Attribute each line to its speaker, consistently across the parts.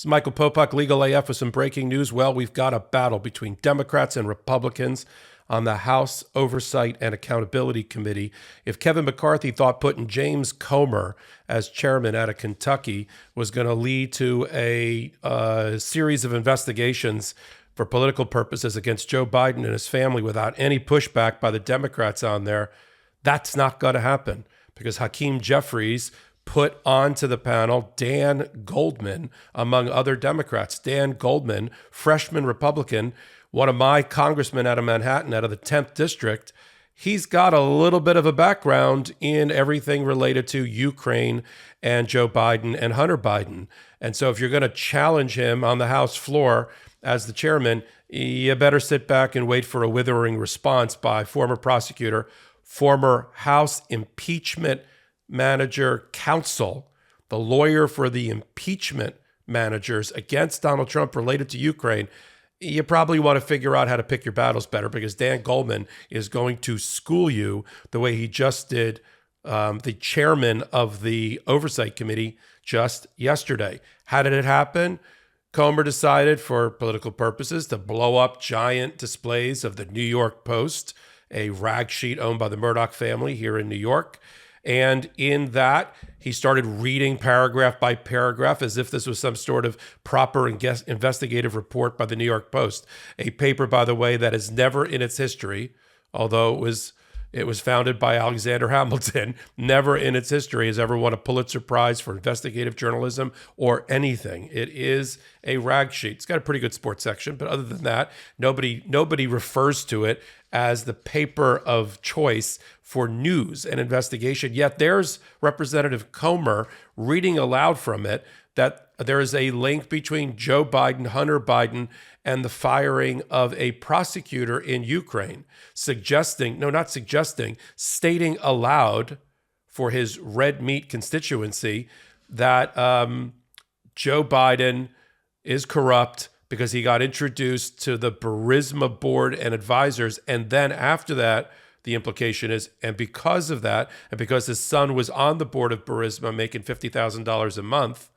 Speaker 1: This is Michael Popok, LegalAF, with some breaking news. Well, we've got a battle between Democrats and Republicans on the House Oversight and Accountability Committee. If Kevin McCarthy thought putting James Comer as chairman out of Kentucky was going to lead to a series of investigations for political purposes against Joe Biden and his family without any pushback by the Democrats on there, that's not going to happen, because Hakeem Jeffries put onto the panel Dan Goldman, among other Democrats. Dan Goldman, freshman Republican, one of my congressmen out of Manhattan, out of the 10th district. He's got a little bit of a background in everything related to Ukraine and Joe Biden and Hunter Biden. And so if you're going to challenge him on the House floor as the chairman, you better sit back and wait for a withering response by former prosecutor, former House impeachment manager, counsel, the lawyer for the impeachment managers against Donald Trump related to Ukraine. You probably want to figure out how to pick your battles better, because Dan Goldman is going to school you the way he just did the chairman of the Oversight Committee just yesterday. How did it happen? Comer decided, for political purposes, to blow up giant displays of the New York Post, a rag sheet owned by the Murdoch family here in New York. And in that, he started reading paragraph by paragraph as if this was some sort of proper investigative report by the New York Post, a paper, by the way, that is never in its history, although it was founded by Alexander Hamilton, never in its history has ever won a Pulitzer Prize for investigative journalism or anything. It is a rag sheet. It's got a pretty good sports section, but other than that, nobody refers to it as the paper of choice for news and investigation. Yet there's Representative Comer reading aloud from it that there is a link between Joe Biden, Hunter Biden, and the firing of a prosecutor in Ukraine, stating aloud for his red meat constituency that Joe Biden is corrupt because he got introduced to the Burisma board and advisors. And then after that, the implication is, and because of that, and because his son was on the board of Burisma making $50,000 a month,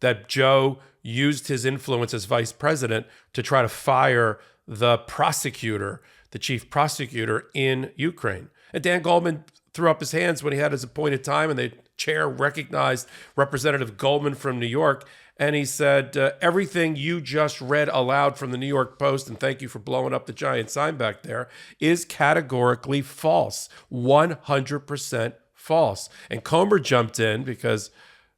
Speaker 1: that Joe used his influence as vice president to try to fire the prosecutor, the chief prosecutor in Ukraine. And Dan Goldman threw up his hands when he had his appointed time, and the chair recognized Representative Goldman from New York. And he said, everything you just read aloud from the New York Post, and thank you for blowing up the giant sign back there, is categorically false, 100% false. And Comer jumped in because,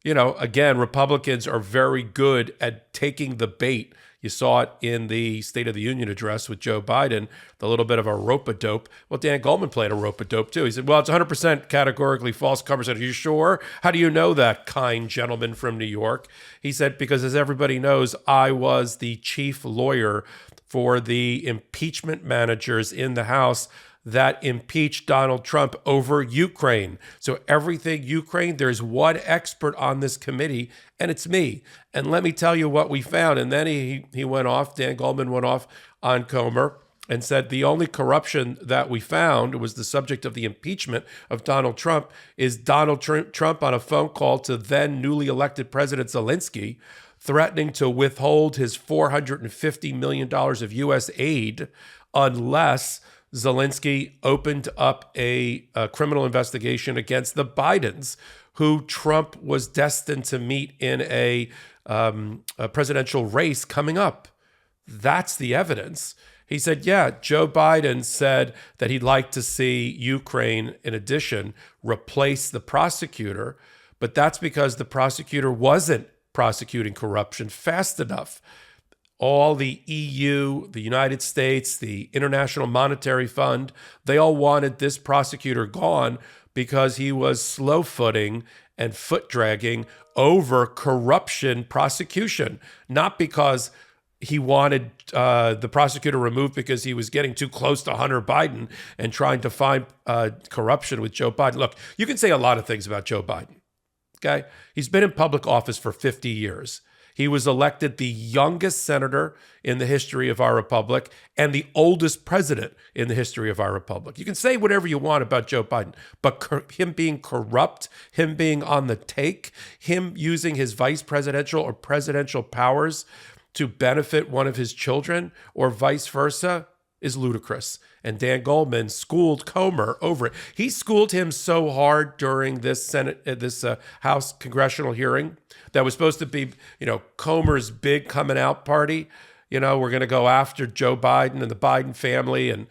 Speaker 1: again, Republicans are very good at taking the bait. You saw it in the State of the Union address with Joe Biden, the little bit of a rope-a-dope. Well, Dan Goldman played a rope-a-dope too. He said, well, it's 100% categorically false. Comer said, are you sure? How do you know that, kind gentleman from New York? He said, because as everybody knows, I was the chief lawyer for the impeachment managers in the House that impeached Donald Trump over Ukraine. So everything Ukraine, there's one expert on this committee, and it's me. And let me tell you what we found. And then he went off, Dan Goldman went off on Comer and said the only corruption that we found was the subject of the impeachment of Donald Trump is Donald Trump on a phone call to then newly elected President Zelensky, threatening to withhold his $450 million of U.S. aid unless Zelensky opened up a criminal investigation against the Bidens, who Trump was destined to meet in a presidential race coming up. That's the evidence. He said, yeah, Joe Biden said that he'd like to see Ukraine, in addition, replace the prosecutor, but that's because the prosecutor wasn't prosecuting corruption fast enough. All the EU, the United States, the International Monetary Fund, they all wanted this prosecutor gone because he was slow-footing and foot-dragging over corruption prosecution, not because he wanted the prosecutor removed because he was getting too close to Hunter Biden and trying to find corruption with Joe Biden. Look, you can say a lot of things about Joe Biden, okay? He's been in public office for 50 years. He was elected the youngest senator in the history of our republic and the oldest president in the history of our republic. You can say whatever you want about Joe Biden, but him being corrupt, him being on the take, him using his vice presidential or presidential powers to benefit one of his children or vice versa is ludicrous. And Dan Goldman schooled Comer over it. He schooled him so hard during this House congressional hearing that was supposed to be, Comer's big coming out party. We're going to go after Joe Biden and the Biden family. And,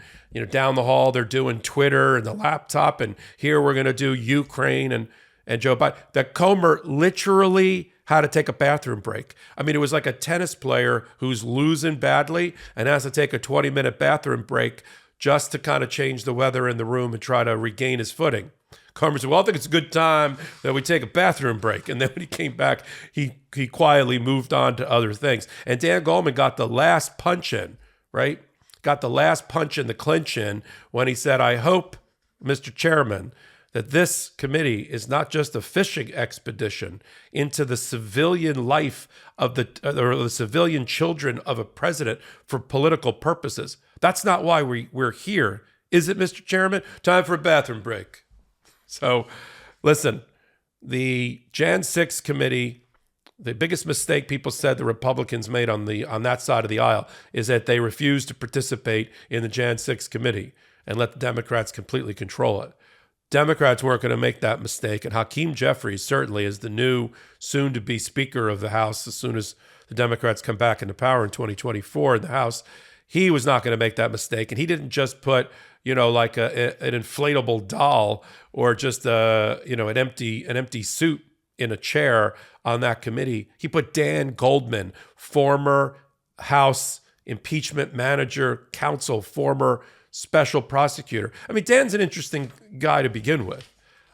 Speaker 1: down the hall, they're doing Twitter and the laptop. And here we're going to do Ukraine and Joe Biden. That Comer literally had to take a bathroom break. I mean, it was like a tennis player who's losing badly and has to take a 20-minute bathroom break just to kind of change the weather in the room and try to regain his footing. Comer said, well, I think it's a good time that we take a bathroom break. And then when he came back, he quietly moved on to other things. And Dan Goldman got the last punch in, right? Got the last punch in the clinch in when he said, I hope, Mr. Chairman, that this committee is not just a fishing expedition into the civilian life of the civilian children of a president for political purposes. That's not why we're here. Is it, Mr. Chairman? Time for a bathroom break. So, listen, the Jan 6 committee, the biggest mistake people said the Republicans made on that side of the aisle is that they refused to participate in the Jan 6 committee and let the Democrats completely control it. Democrats weren't going to make that mistake, and Hakeem Jeffries certainly is the new soon-to-be Speaker of the House as soon as the Democrats come back into power in 2024 in the House. He was not going to make that mistake, and he didn't just put, like an inflatable doll or just an empty suit in a chair on that committee. He put Dan Goldman, former House impeachment manager, counsel, former special prosecutor. I mean, Dan's an interesting guy to begin with.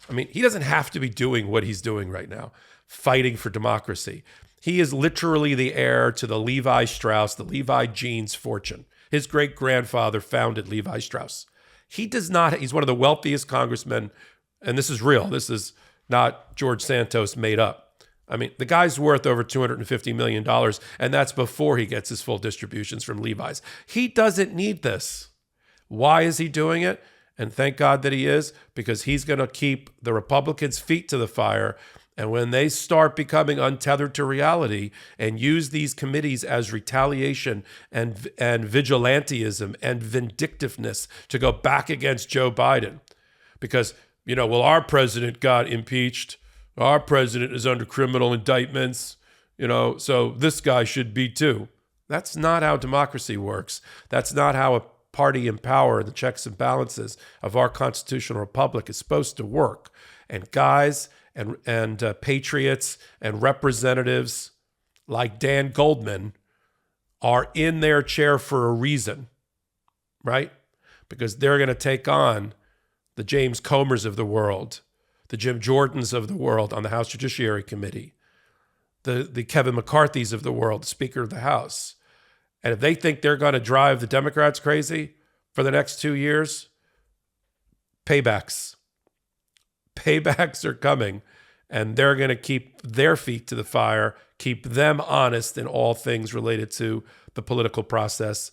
Speaker 1: I mean, he doesn't have to be doing what he's doing right now, fighting for democracy. He is literally the heir to the Levi Strauss, the Levi Jeans fortune. His great-grandfather founded Levi Strauss. He's one of the wealthiest congressmen, and this is real. This is not George Santos made up. I mean, the guy's worth over $250 million, and that's before he gets his full distributions from Levi's. He doesn't need this. Why is he doing it? And thank God that he is, because he's going to keep the Republicans' feet to the fire. And when they start becoming untethered to reality and use these committees as retaliation and vigilantism and vindictiveness to go back against Joe Biden, because, our president got impeached. Our president is under criminal indictments, so this guy should be too. That's not how democracy works. That's not how a party in power, the checks and balances of our constitutional republic is supposed to work. And guys and patriots and representatives like Dan Goldman are in their chair for a reason, right? Because they're going to take on the James Comers of the world, the Jim Jordans of the world on the House Judiciary Committee, the Kevin McCarthy's of the world, the Speaker of the House. And if they think they're going to drive the Democrats crazy for the next 2 years, paybacks are coming, and they're going to keep their feet to the fire, keep them honest in all things related to the political process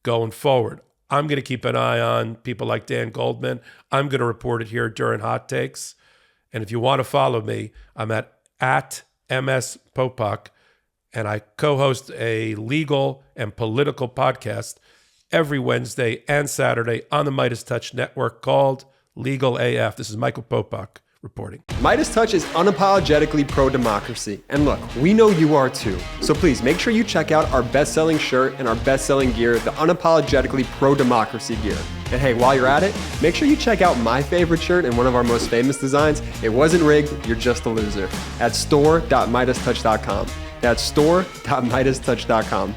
Speaker 1: going forward. I'm going to keep an eye on people like Dan Goldman. I'm going to report it here during Hot Takes. And if you want to follow me, I'm at MS Popok, and I co-host a legal and political podcast every Wednesday and Saturday on the MeidasTouch network called Legal AF. This is Michael Popok reporting.
Speaker 2: MeidasTouch is unapologetically pro-democracy. And look, we know you are too. So please make sure you check out our best-selling shirt and our best-selling gear, the unapologetically pro-democracy gear. And hey, while you're at it, make sure you check out my favorite shirt and one of our most famous designs. It wasn't rigged, you're just a loser. At store.meidastouch.com. That's store.meidastouch.com.